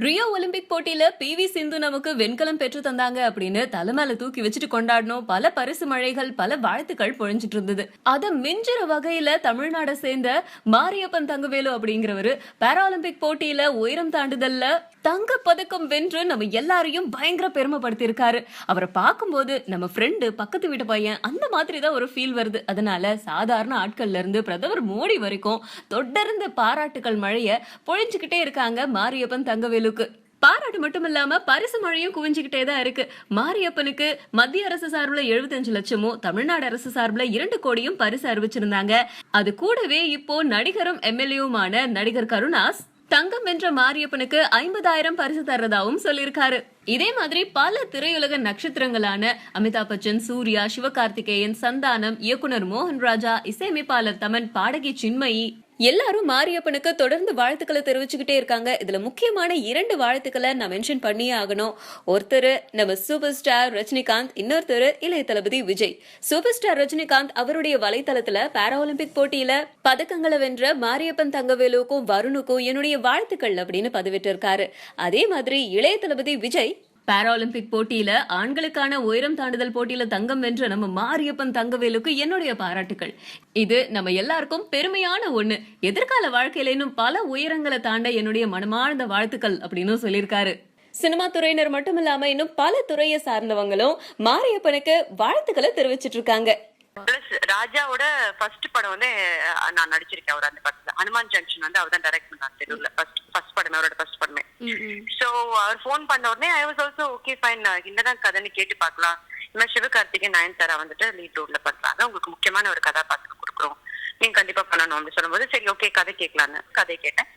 Rio Olympic போட்டியில PV. சிந்து நமக்கு வெண்கலம் பெற்று தந்தாங்க அப்படின்னு தலைமையில தூக்கி வச்சுட்டு கொண்டாடணும். பல பரிசு மழைகள், பல வாழ்த்துக்கள் பொழிஞ்சிட்டு இருந்தது. அத மிஞ்சுற வகையில தமிழ்நாடை சேர்ந்த மாரியப்பன் தங்கவேலு அப்படிங்கிறவரு பாராலிம்பிக் போட்டியில உயரம் தாண்டுதல்ல தங்க பதக்கம் வென்று நம்ம எல்லாரையும் பயங்கர பெருமைப்படுத்தி இருக்காரு. அவரை பார்க்கும்போது நம்ம ஃப்ரெண்டு, பக்கத்து வீட்டு பையன் அந்த மாதிரி தான் ஒரு ஃபீல் வருது. அதனால சாதாரண ஆட்கள்ல இருந்து பிரதமர் மோடி வரைக்கும் தொடர்ந்து பாராட்டுகள் மழைய பொழிஞ்சுக்கிட்டே இருக்காங்க மாரியப்பன் தங்கவேலுக்கு. பாராட்டு மட்டும் இல்லாம பரிசு மழையும் குவிஞ்சுக்கிட்டே தான் இருக்கு. மாரியப்பனுக்கு மத்திய அரசு சார்பில் 75 லட்சமும், தமிழ்நாடு அரசு சார்பில் 2 கோடியும் பரிசு அறிவிச்சிருந்தாங்க. அது கூடவே இப்போ நடிகரும் எம்எல்ஏவுமான நடிகர் கருணாஸ் தங்கம் வென்ற மாரியப்பனுக்கு 50,000 பரிசு தர்றதாவும் சொல்லியிருக்காரு. இதே மாதிரி பல திரையுலக நட்சத்திரங்களான அமிதாப் பச்சன், சூர்யா, சிவகார்த்திகேயன், சந்தானம், இயக்குனர் மோகன் ராஜா, இசையமைப்பாளர் தமன், பாடகி சின்மயி எல்லாரும் மாரியப்பனுக்கு தொடர்ந்து வாழ்த்துக்களை தெரிவிச்சுக்கிட்டே இருக்காங்க. இதுல முக்கியமான 2 வாழ்த்துக்களை நான் மென்ஷன் பண்ணியே ஆகணும். ஒருத்தர் நம்ம சூப்பர் ஸ்டார் ரஜினிகாந்த், இன்னொருத்தர் இளைய தளபதி விஜய். சூப்பர் ஸ்டார் ரஜினிகாந்த் அவருடைய வலைத்தளத்துல பாராலிம்பிக் போட்டியில பதக்கங்களை வென்ற மாரியப்பன் தங்கவேலுக்கும் வருணுக்கும் என்னுடைய வாழ்த்துக்கள் அப்படின்னு பதிவிட்டு இருக்காரு. அதே மாதிரி இளைய தளபதி விஜய் பாராலிம்பிக் போட்டியில ஆண்களுக்கான உயரம் தாண்டுதல் போட்டியில தங்கம் வென்ற நம்ம மாரியப்பன் தங்கவேலுக்கு என்னுடைய பாராட்டுகள். இது நம்ம எல்லாருக்கும் பெருமையான ஒண்ணு. எதிர்கால வாழ்க்கையில இன்னும் பல உயரங்களை தாண்ட என்னுடைய மனமார்ந்த வாழ்த்துக்கள் அப்படின்னு சொல்லியிருக்காரு. சினிமா துறையினர் மட்டும் இல்லாம இன்னும் பல துறையை சார்ந்தவங்களும் மாரியப்பனுக்கு வாழ்த்துக்களை தெரிவிச்சிட்டு இருக்காங்க. பிளஸ் ராஜாவோட ஃபர்ஸ்ட் படம் வந்து நான் நடிச்சிருக்கேன். அவர் அந்த படத்துல ஹனுமான் ஜங்ஷன் வந்து அவர் தான் டைரக்ட் பண்ணார். தெருவுல ஃபர்ஸ்ட் படமே, அவரோட ஃபர்ஸ்ட் படமே. சோ அவர் போன் பண்ண உடனே I was also okay fine, என்னதான் கதைன்னு கேட்டு பார்க்கலாம். இந்த சிவகார்த்திகேயன், நயன்தாரா வந்துட்டு லீட் ரோல்ல பண்றாங்க, உங்களுக்கு முக்கியமான ஒரு கதாபாத்திரம் கொடுக்குறோம், நீங்க கண்டிப்பா பண்ணணும் அப்படின்னு சொல்லும்போது சரி ஓகே கதை கேட்கலான்னு கதை கேட்டேன்.